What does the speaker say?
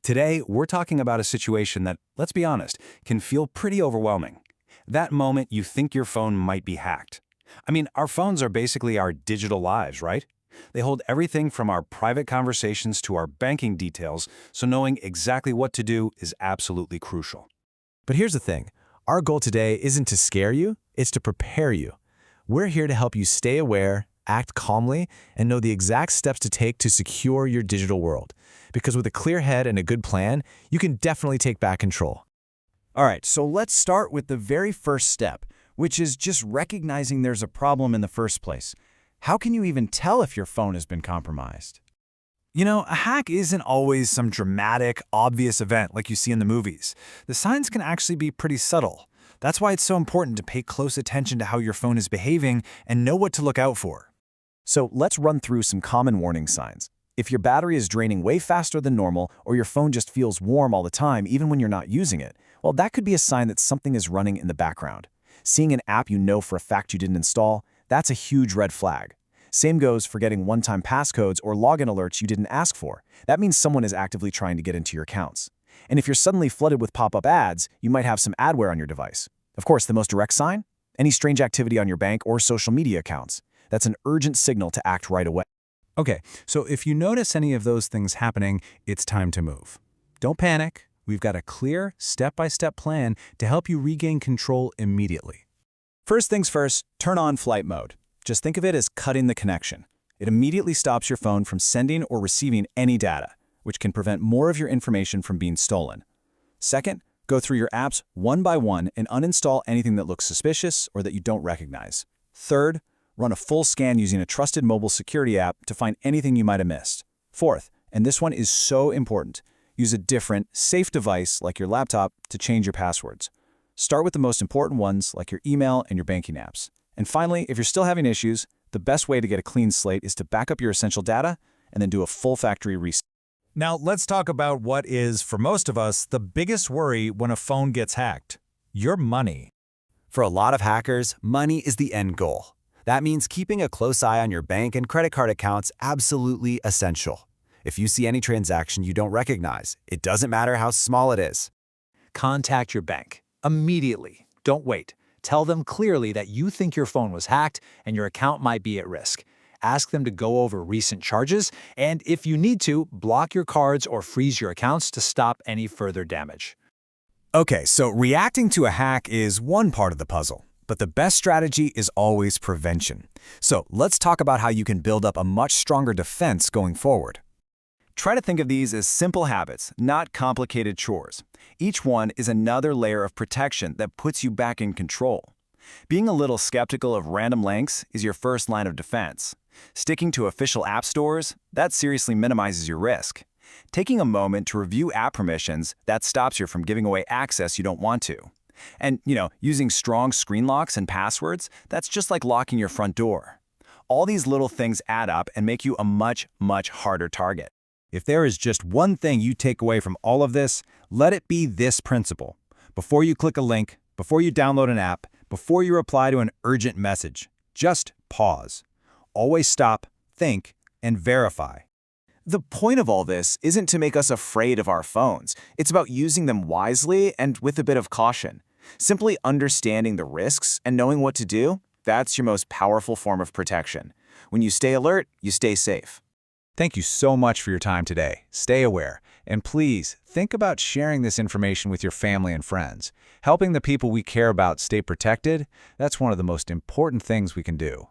Today, we're talking about a situation that, let's be honest, can feel pretty overwhelming. That moment you think your phone might be hacked. I mean, our phones are basically our digital lives, right? They hold everything from our private conversations to our banking details, so knowing exactly what to do is absolutely crucial. But here's the thing. Our goal today isn't to scare you, it's to prepare you. We're here to help you stay aware, act calmly, and know the exact steps to take to secure your digital world. Because with a clear head and a good plan, you can definitely take back control. All right, so let's start with the very first step, which is just recognizing there's a problem in the first place. How can you even tell if your phone has been compromised? You know, a hack isn't always some dramatic, obvious event like you see in the movies. The signs can actually be pretty subtle. That's why it's so important to pay close attention to how your phone is behaving and know what to look out for. So let's run through some common warning signs. If your battery is draining way faster than normal, or your phone just feels warm all the time even when you're not using it, well, that could be a sign that something is running in the background. Seeing an app you know for a fact you didn't install, that's a huge red flag. Same goes for getting one-time passcodes or login alerts you didn't ask for. That means someone is actively trying to get into your accounts. And if you're suddenly flooded with pop-up ads, you might have some adware on your device. Of course, the most direct sign? Any strange activity on your bank or social media accounts. That's an urgent signal to act right away. Okay, so if you notice any of those things happening, it's time to move. Don't panic. We've got a clear, step-by-step plan to help you regain control immediately. First things first, turn on flight mode. Just think of it as cutting the connection. It immediately stops your phone from sending or receiving any data, which can prevent more of your information from being stolen. Second, go through your apps one by one and uninstall anything that looks suspicious or that you don't recognize. Third, run a full scan using a trusted mobile security app to find anything you might have missed. Fourth, and this one is so important, use a different, safe device like your laptop to change your passwords. Start with the most important ones like your email and your banking apps. And finally, if you're still having issues, the best way to get a clean slate is to back up your essential data and then do a full factory reset. Now, let's talk about what is, for most of us, the biggest worry when a phone gets hacked: your money. For a lot of hackers, money is the end goal. That means keeping a close eye on your bank and credit card accounts absolutely essential. If you see any transaction you don't recognize, it doesn't matter how small it is. Contact your bank immediately. Don't wait. Tell them clearly that you think your phone was hacked and your account might be at risk. Ask them to go over recent charges, and if you need to, block your cards or freeze your accounts to stop any further damage. Okay, so reacting to a hack is one part of the puzzle, but the best strategy is always prevention. So let's talk about how you can build up a much stronger defense going forward. Try to think of these as simple habits, not complicated chores. Each one is another layer of protection that puts you back in control. Being a little skeptical of random links is your first line of defense. Sticking to official app stores, that seriously minimizes your risk. Taking a moment to review app permissions, that stops you from giving away access you don't want to. And, using strong screen locks and passwords, that's just like locking your front door. All these little things add up and make you a much, much harder target. If there is just one thing you take away from all of this, let it be this principle. Before you click a link, before you download an app, before you reply to an urgent message, just pause. Always stop, think, and verify. The point of all this isn't to make us afraid of our phones. It's about using them wisely and with a bit of caution. Simply understanding the risks and knowing what to do, that's your most powerful form of protection. When you stay alert, you stay safe. Thank you so much for your time today. Stay aware. And please, think about sharing this information with your family and friends. Helping the people we care about stay protected, that's one of the most important things we can do.